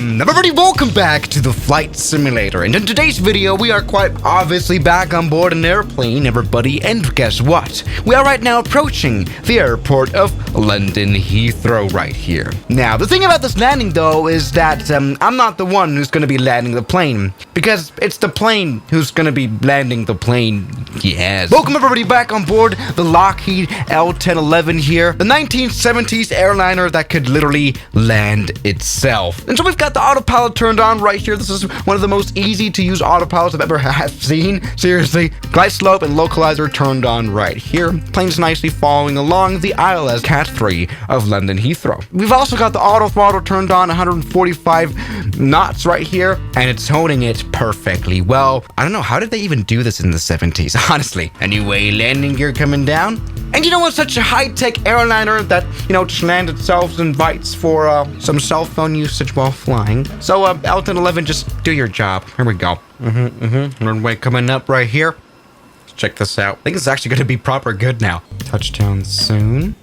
Everybody, welcome back to the Flight Simulator, and in today's video we are quite obviously back on board an airplane, everybody, and guess what? We are right now approaching the airport of London Heathrow right here. Now, the thing about this landing though is that I'm not the one who's going to be landing the plane, because it's the plane who's going to be landing the plane. Yes. Welcome everybody back on board the Lockheed L1011 here, the 1970s airliner that could literally land itself. And so we've got the autopilot turned on right here. This is one of the most easy to use autopilots I've ever seen. Seriously. Glide slope and localizer turned on right here. Plane's nicely following along the ILS Cat 3 of London Heathrow. We've also got the auto throttle turned on 145 knots right here, and it's holding it perfectly well. I don't know, how did they even do this in the 70s, honestly? Anyway, landing gear coming down. And you know what's such a high-tech airliner that, just land itself invites for some cell phone usage while flying. So, L1011, just do your job. Here we go. Runway coming up right here. Let's check this out. I think it's actually going to be proper good now. Touchdown soon.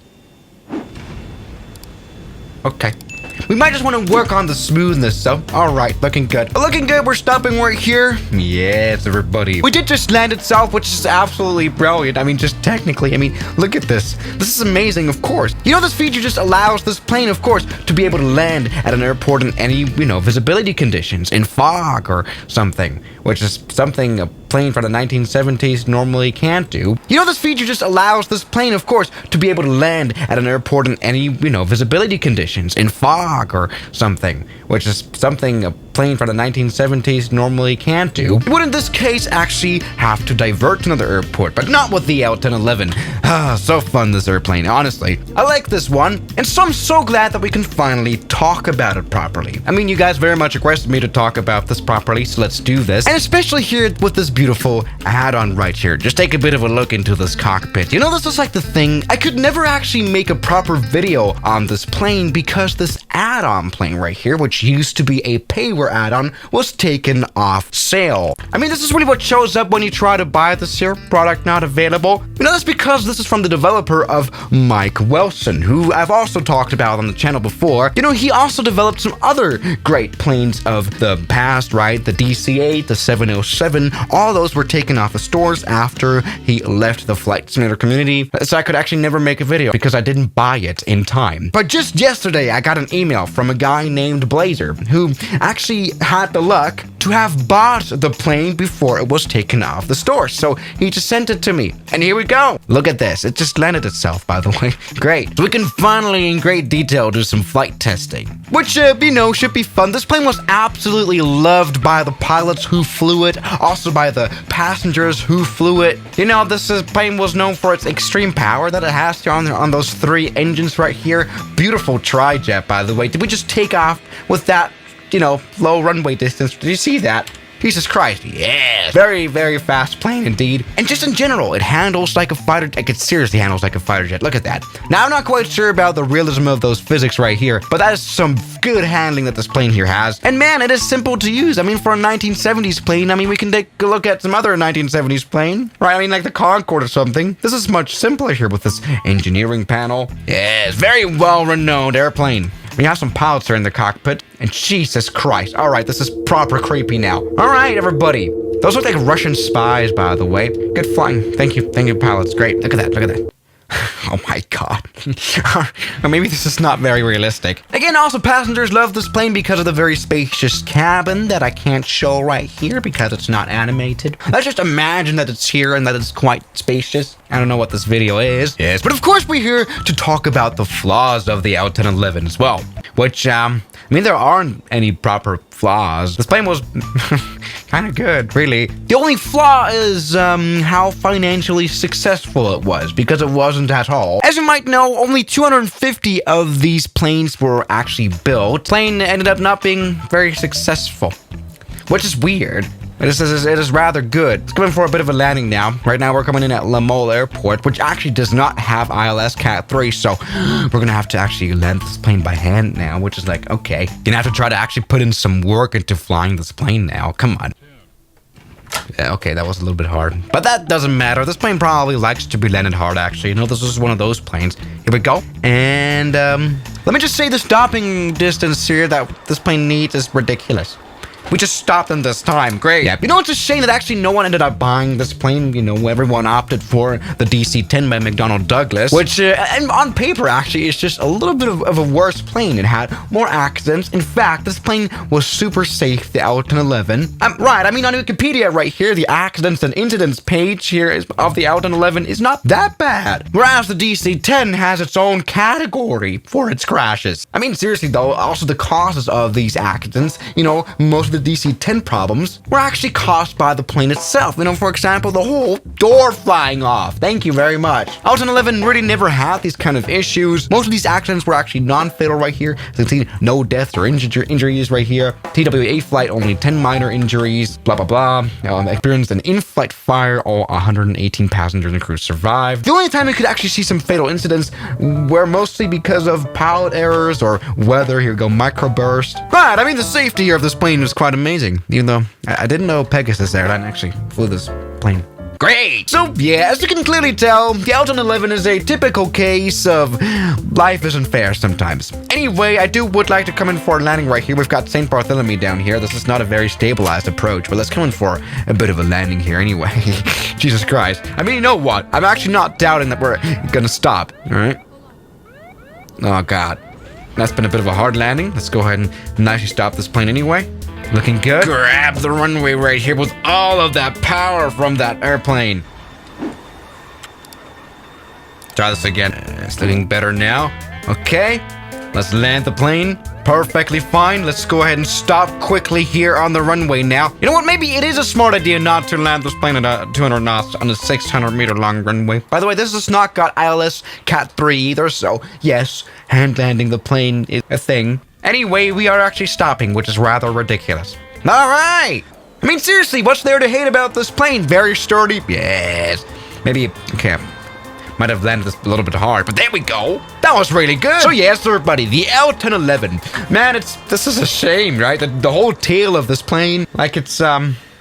Okay. We might just want to work on the smoothness, so alright, looking good. Looking good, we're stopping right here. Yes, everybody. We did just land itself, which is absolutely brilliant. I mean, just technically, look at this. This is amazing, of course. This feature just allows this plane, of course, to be able to land at an airport in any, visibility conditions, in fog or something, which is something a plane from the 1970s normally can't do. This feature just allows this plane, of course, to be able to land at an airport in any, visibility conditions, in fog or something, which is something a plane from the 1970s normally can't do. It would in this case actually have to divert to another airport, but not with the L1011. So fun, this airplane, honestly. I like this one, and so I'm so glad that we can finally talk about it properly. You guys very much requested me to talk about this properly, so let's do this. And especially here with this beautiful add-on right here. Just take a bit of a look into this cockpit. This is like the thing. I could never actually make a proper video on this plane because this add-on plane right here, which used to be a payware add-on, was taken off sale. This is really what shows up when you try to buy this here product not available. That's because this is from the developer of Mike Wilson, who I've also talked about on the channel before. He also developed some other great planes of the past, right? The DC-8, the 707, all those were taken off the stores after he left the flight simulator community. So I could actually never make a video because I didn't buy it in time. But just yesterday, I got an email from a guy named Blazer, who actually had the luck to have bought the plane before it was taken off the store. So he just sent it to me. And here we go. Look at this. It just landed itself, by the way. Great. So we can finally, in great detail, do some flight testing, which, should be fun. This plane was absolutely loved by the pilots who flew it, also by the passengers who flew it. This plane was known for its extreme power that it has here on those three engines right here. Beautiful tri-jet, by the way. Did we just take off with that, low runway distance? Did you see that? Jesus Christ, yes. Very, very fast plane indeed. And just in general, it handles like a fighter. It seriously handles like a fighter jet. Look at that. Now, I'm not quite sure about the realism of those physics right here, but that is some good handling that this plane here has. And man, it is simple to use. For a 1970s plane, we can take a look at some other 1970s plane, right? Like the Concorde or something. This is much simpler here with this engineering panel. Yes, very well-renowned airplane. We have some pilots here in the cockpit, and Jesus Christ. All right, this is proper creepy now. All right, everybody. Those look like Russian spies, by the way. Good flying. Thank you, pilots. Great. Look at that. Oh my god. Or maybe this is not very realistic. Again, also passengers love this plane because of the very spacious cabin that I can't show right here because it's not animated. Let's just imagine that it's here and that it's quite spacious. I don't know what this video is. Yes, but of course we're here to talk about the flaws of the L1011 as well. Which, there aren't any proper flaws. This plane was kind of good, really. The only flaw is how financially successful it was, because it wasn't at all. As you might know, only 250 of these planes were actually built. The plane ended up not being very successful, which is weird. It is rather good. It's coming for a bit of a landing now. Right now, we're coming in at La Mole Airport, which actually does not have ILS Cat 3, so we're going to have to actually land this plane by hand now, which is like, okay. You're going to have to try to actually put in some work into flying this plane now. Come on. Okay, that was a little bit hard. But that doesn't matter. This plane probably likes to be landed hard, actually. You know, this is one of those planes. Here we go. And let me just say the stopping distance here that this plane needs is ridiculous. We just stopped them this time. Great. Yeah. You know, it's a shame that actually no one ended up buying this plane. You know, everyone opted for the DC-10 by McDonnell Douglas, which and on paper actually is just a little bit of a worse plane. It had more accidents. In fact, this plane was super safe, the L1011. Right. I mean, on Wikipedia right here, the accidents and incidents page here of the L1011 is not that bad. Whereas the DC-10 has its own category for its crashes. I mean, seriously though, also the causes of these accidents, you know, most of the DC-10 problems were actually caused by the plane itself. You know, for example, the whole door flying off. Thank you very much. L1011 really never had these kind of issues. Most of these accidents were actually non-fatal right here. As you can see, no deaths or injuries right here. TWA flight, only 10 minor injuries, blah, blah, blah. Experienced an in-flight fire, all 118 passengers and crew survived. The only time we could actually see some fatal incidents were mostly because of pilot errors or weather. Here we go, microburst. But, I mean, the safety here of this plane was quite amazing, even though I didn't know Pegasus Airline actually flew this plane. Great! So, yeah, as you can clearly tell, the L1011 is a typical case of life isn't fair sometimes. Anyway, I would like to come in for a landing right here. We've got St. Bartholomew down here. This is not a very stabilized approach, but let's come in for a bit of a landing here anyway. Jesus Christ. I mean, you know what? I'm actually not doubting that we're gonna stop, all right? Oh, God. That's been a bit of a hard landing. Let's go ahead and nicely stop this plane anyway. Looking good. Grab the runway right here with all of that power from that airplane. Try this again. It's looking better now. Okay. Let's land the plane. Perfectly fine. Let's go ahead and stop quickly here on the runway now. You know what? Maybe it is a smart idea not to land this plane at 200 knots on a 600 meter long runway. By the way, this has not got ILS Cat 3 either, so yes, hand landing the plane is a thing. Anyway, we are actually stopping, which is rather ridiculous. All right. I mean, seriously, what's there to hate about this plane? Very sturdy. Yes. Maybe, okay, might have landed this a little bit hard, but there we go. That was really good. So yes, everybody, the L1011. Man, this is a shame, right? The whole tail of this plane, like it's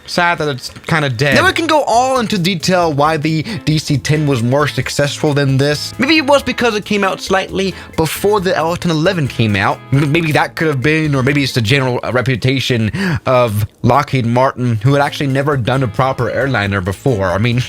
sad that it's kind of dead. Now we can go all into detail why the DC-10 was more successful than this. Maybe it was because it came out slightly before the L1011 came out. Maybe that could have been, or maybe it's the general reputation of Lockheed Martin, who had actually never done a proper airliner before. I mean,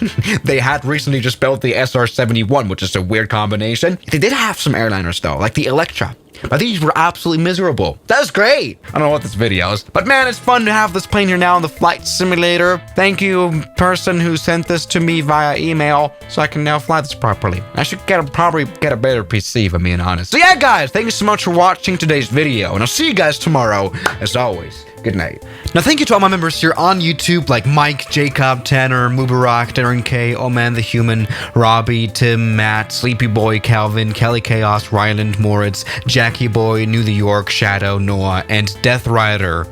they had recently just built the SR-71, which is a weird combination. They did have some airliners though, like the Electra. But these were absolutely miserable. That was great. I don't know what this video is, but man, it's fun to have this plane here now in the flight simulator. Thank you, person who sent this to me via email, so I can now fly this properly. I should probably get a better PC, if I'm being honest. So yeah, guys, thank you so much for watching today's video, and I'll see you guys tomorrow, as always. Good night. Now, thank you to all my members here on YouTube, like Mike, Jacob, Tanner, Mubarak, Darren K, Oman the Human, Robbie, Tim, Matt, Sleepy Boy, Calvin, Kelly Chaos, Ryland, Moritz, Jackie Boy, New York, Shadow, Noah, and Death Rider.